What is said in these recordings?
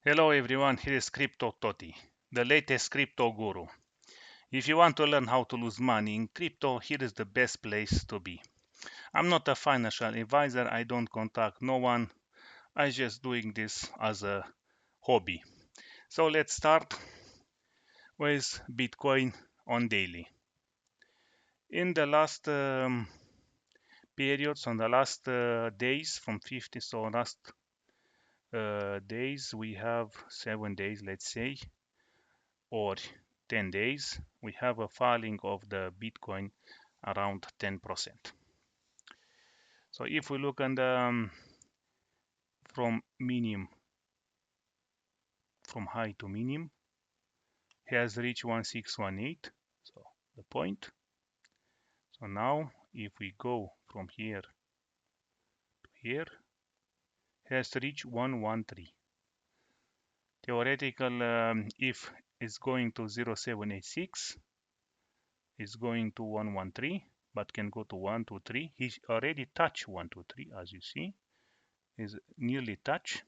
Hello everyone, here is CryptoToti, the latest crypto guru. If you want to learn how to lose money in crypto, here is the best place to be. I'm not a financial advisor, I don't contact no one, I'm just doing this as a hobby. So let's start with Bitcoin on daily. In the last periods, on the last days from 50, so last days we have 7 days, let's say, or 10 days, we have a falling of the Bitcoin around 10%. So if we look on the from minimum, from high to minimum, has reached 1618, so the point. So now if we go from here to here, has reached 113. Theoretical, if it's going to 0786, it's going to 113, but can go to 123. He's already touched 123, as you see, is nearly touch.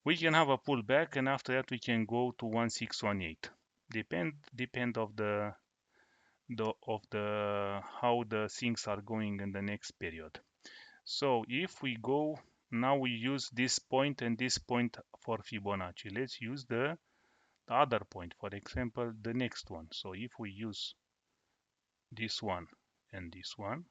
We can have a pullback, and after that we can go to 1618. Depend of the how the things are going in the next period. So if we go now, we use this point and this point for Fibonacci. Let's use the other point, for example, the next one. So if we use this one and this one,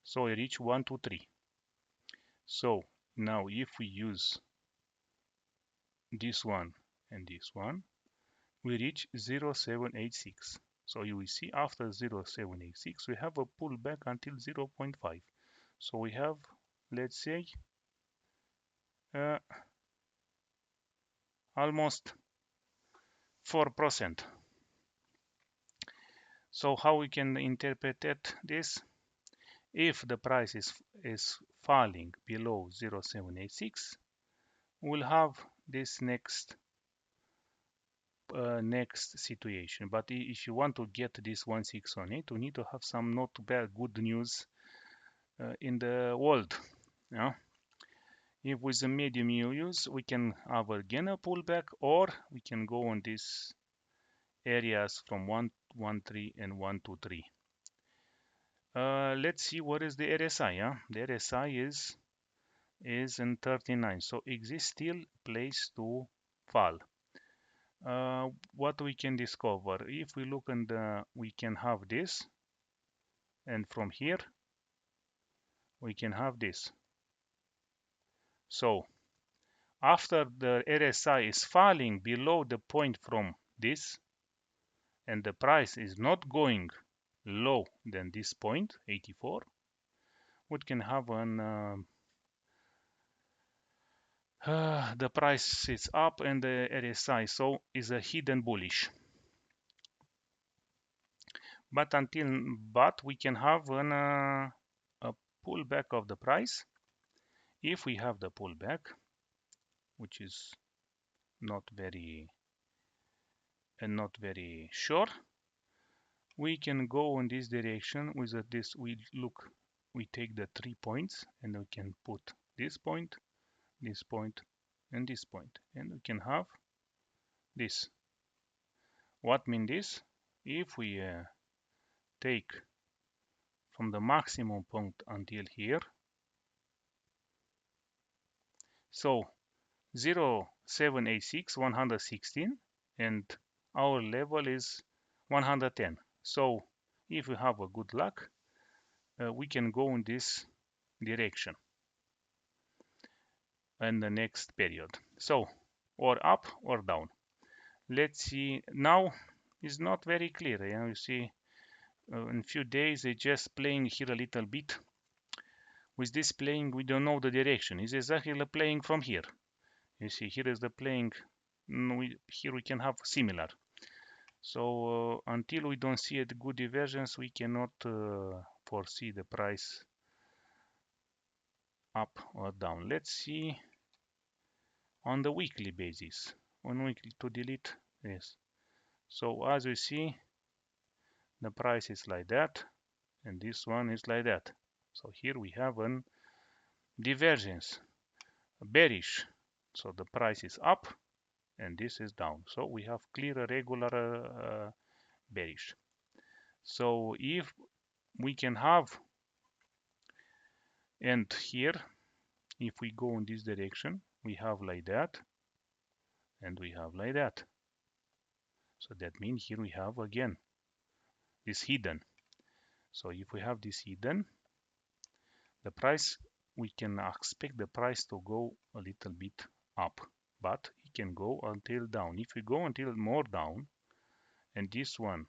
so we reach 1 2 3. So now if we use this one and this one, we reach 0786. So you will see after 0786 we have a pullback until 0.5. So we have, let's say, almost 4%. So how we can interpret this? If the price is falling below 0786, we'll have this next situation. But if you want to get this 1618, we need to have some not bad good news in the world. Yeah? If with the medium you use, we can have again a pullback, or we can go on these areas from 113 and 123. Let's see what is the RSI. Yeah? The RSI is in 39, so exists still place to fall. What we can discover, if we look in the, we can have this, and from here we can have this. So after the RSI is falling below the point from this, and the price is not going low than this point 84, we can have an the price is up and the RSI so is a hidden bullish. But we can have a pullback of the price. If we have the pullback, which is not very sure, we can go in this direction with this. We take the 3 points and we can put this point, this point, and this point, and we can have this. What means this? If we take from the maximum point until here, so 0786 116, and our level is 110. So if we have a good luck, we can go in this direction in the next period. So or up or down. Let's see. Now it's not very clear. You see, in a few days they just playing here a little bit. With this playing, we don't know the direction. It's exactly playing from here. You see, here is the playing. Here we can have similar. So until we don't see a good divergence, we cannot foresee the price up or down. Let's see on the weekly basis. On weekly to delete this. So as we see, the price is like that, and this one is like that. So here we have a divergence, bearish. So the price is up and this is down. So we have clear regular bearish. So if we can have, and here if we go in this direction, we have like that and we have like that. So that means here we have again this hidden. So if we have this hidden, the price, we can expect the price to go a little bit up, but it can go until down. If we go until more down, and this one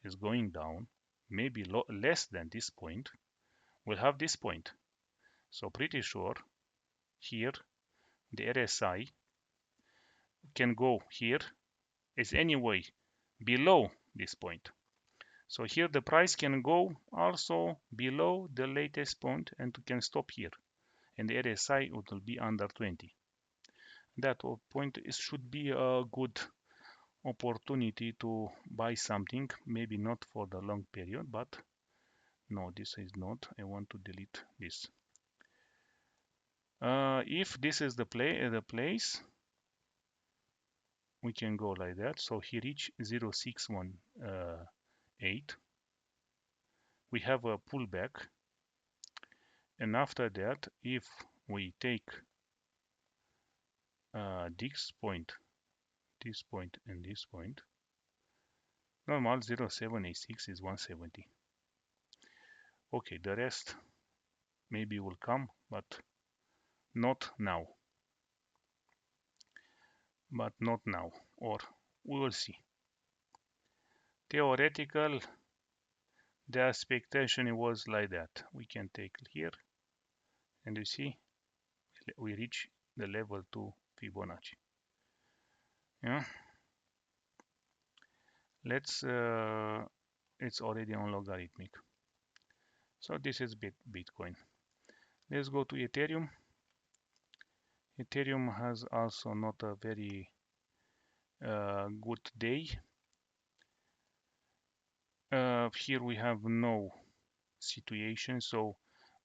is going down, maybe less than this point, we'll have this point. So pretty sure here the RSI can go here is anyway below this point. So here the price can go also below the latest point and can stop here, and the RSI will be under 20. That point should be a good opportunity to buy something, maybe not for the long period, but no, this is not. I want to delete this. If this is the place, we can go like that. So he reached 0.618. We have a pullback, and after that, if we take this point, and this point, normal 0.786 is 170. Okay, the rest maybe will come, but not now. But not now, or we will see. Theoretical, the expectation was like that. We can take here, and you see, we reach the level 2 Fibonacci. Yeah. Let's. It's already on logarithmic. So this is Bitcoin. Let's go to Ethereum. Ethereum has also not a very good day. Here we have no situation, so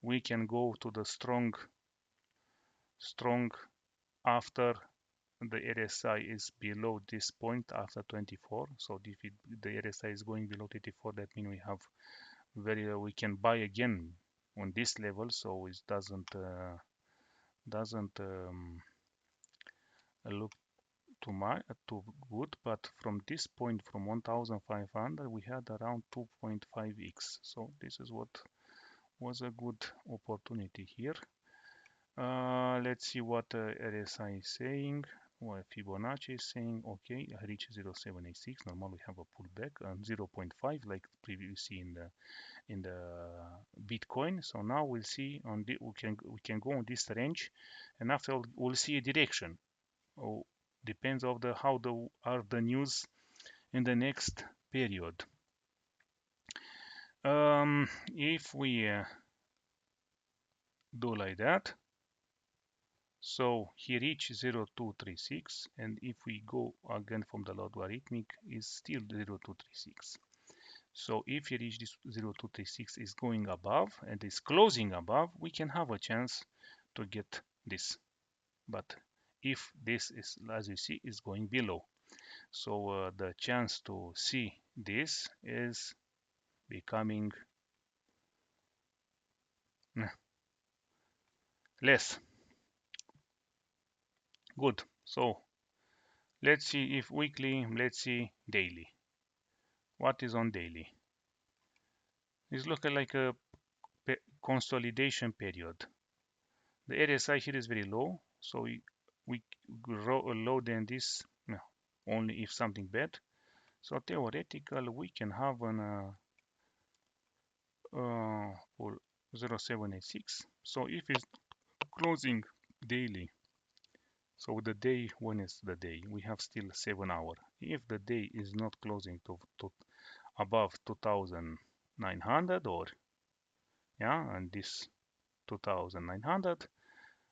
we can go to the strong after the RSI is below this point after 24. So if the RSI is going below 24, that means we have we can buy again on this level, so it doesn't look too good. But from this point, from 1500, we had around 2.5x. So this is what was a good opportunity here. Let's see what RSI is saying. Well, Fibonacci is saying, okay, I reach 0.786. Normally we have a pullback on 0.5, like previously in the Bitcoin. So now we'll see on we can go on this range, and after we'll see a direction. Oh, depends of how are the news in the next period. If we do like that, so he reached 0.236, and if we go again from the logarithmic, is still 0.236. So if he reaches this 0.236 is going above and is closing above, we can have a chance to get this. But if this is, as you see, is going below, so the chance to see this is becoming less. Good. So let's see if weekly, let's see daily. What is on daily? It's looking like a consolidation period. The RSI here is very low, so we grow low than this, no, only if something bad. So theoretical, we can have an for 0.786. So if it's closing daily, so the day, when is the day? We have still 7 hours. If the day is not closing to above 2,900, or yeah, and this 2,900,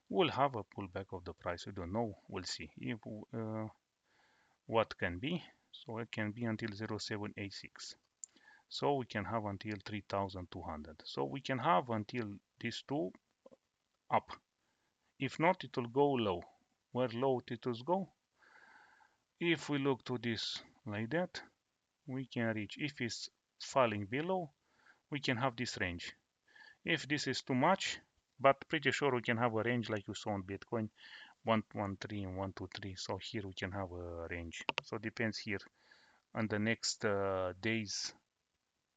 we'll have a pullback of the price. We don't know. We'll see if what can be. So it can be until 0.786. So we can have until 3,200. So we can have until these two up. If not, it will go low. where low titles go. If we look to this like that, we can reach. If it's falling below, we can have this range. If this is too much, but pretty sure we can have a range like you saw on Bitcoin, 113 and 123. So here we can have a range. So depends here on the next days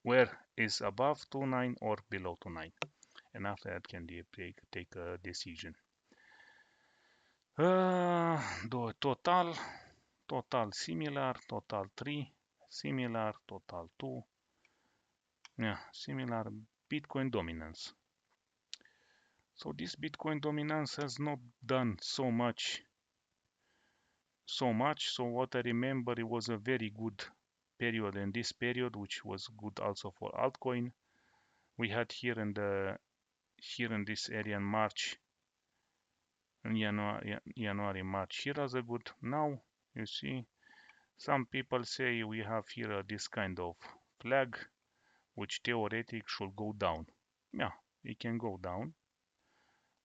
where is above 29 or below 29, and after that can take a decision. The total similar, total 3 similar, total 2, yeah, similar. Bitcoin dominance. So this Bitcoin dominance has not done so much. So what I remember, it was a very good period, and this period which was good also for altcoin. We had here in this area in March, in January, March. Here is a good. Now you see, some people say we have here this kind of flag, which theoretically should go down. Yeah, it can go down,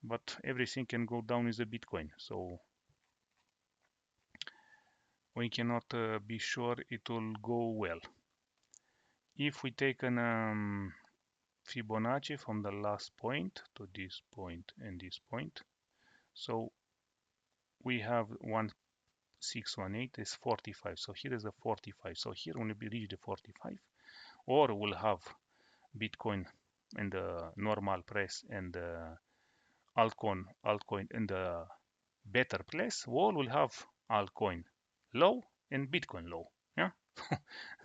but everything can go down is a Bitcoin. So we cannot be sure it will go well. If we take an Fibonacci from the last point to this point and this point, so we have 1618 is 45. So here is a 45. So here when we reach the 45, or we'll have Bitcoin in the normal price and altcoin in the better place, or we'll have altcoin low and Bitcoin low. Yeah.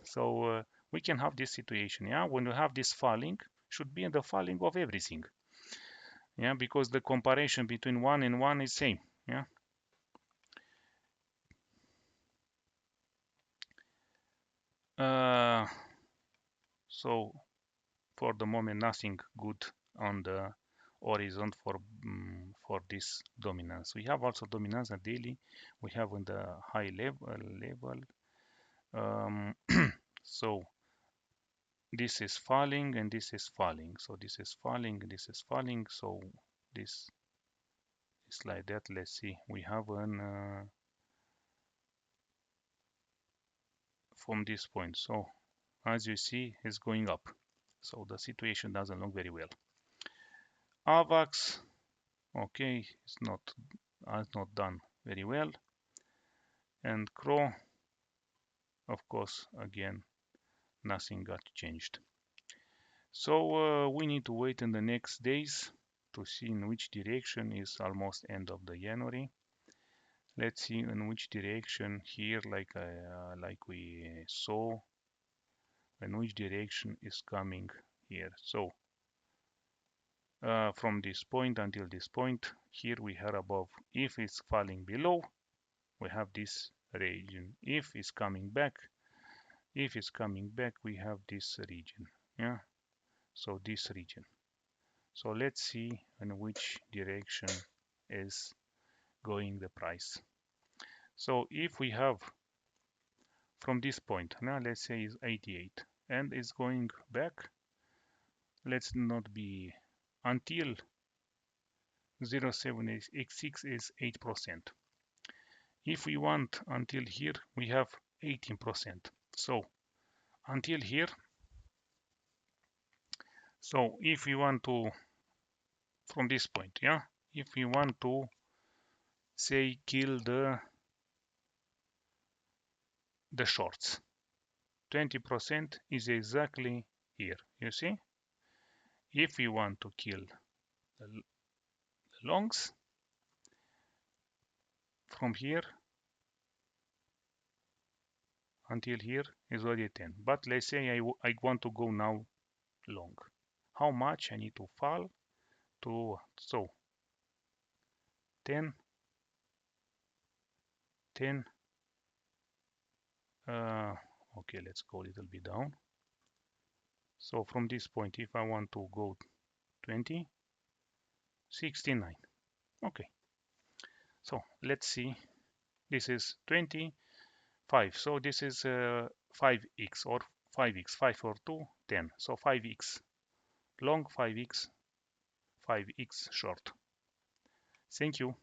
So we can have this situation. Yeah, when we have this falling, should be in the falling of everything. Yeah, because the comparison between one and one is same. Yeah. So for the moment, nothing good on the horizon for this dominance. We have also dominance at daily. We have on the high level. So this is falling and this is falling. So this is falling, this is falling. So this is like that. Let's see. We have an from this point. So as you see, it's going up. So the situation doesn't look very well. AVAX, okay, it's not has not done very well. And CRO, of course, again, nothing got changed. So we need to wait in the next days to see in which direction. Is almost end of the January. Let's see in which direction here, like we saw, in which direction is coming here. So from this point until this point, here we are above. If it's falling below, we have this region. If it's coming back, we have this region. Yeah, so this region. So let's see in which direction is going the price. So if we have from this point, now let's say is 88 and it's going back, let's not be until 0.786 is 8%. If we want until here, we have 18%. So until here, so if we want to, from this point, yeah, if we want to say kill the shorts, 20% is exactly here. You see, if we want to kill the longs, from here until here is already 10. But let's say I want to go now long. How much I need to fall to? So 10, 10. Okay, let's go a little bit down. So from this point, if I want to go 20, 69. Okay. So let's see. This is 25. So this is 5x or 5x, 5 or 2, 10. So 5x long, 5x, 5x short. Thank you.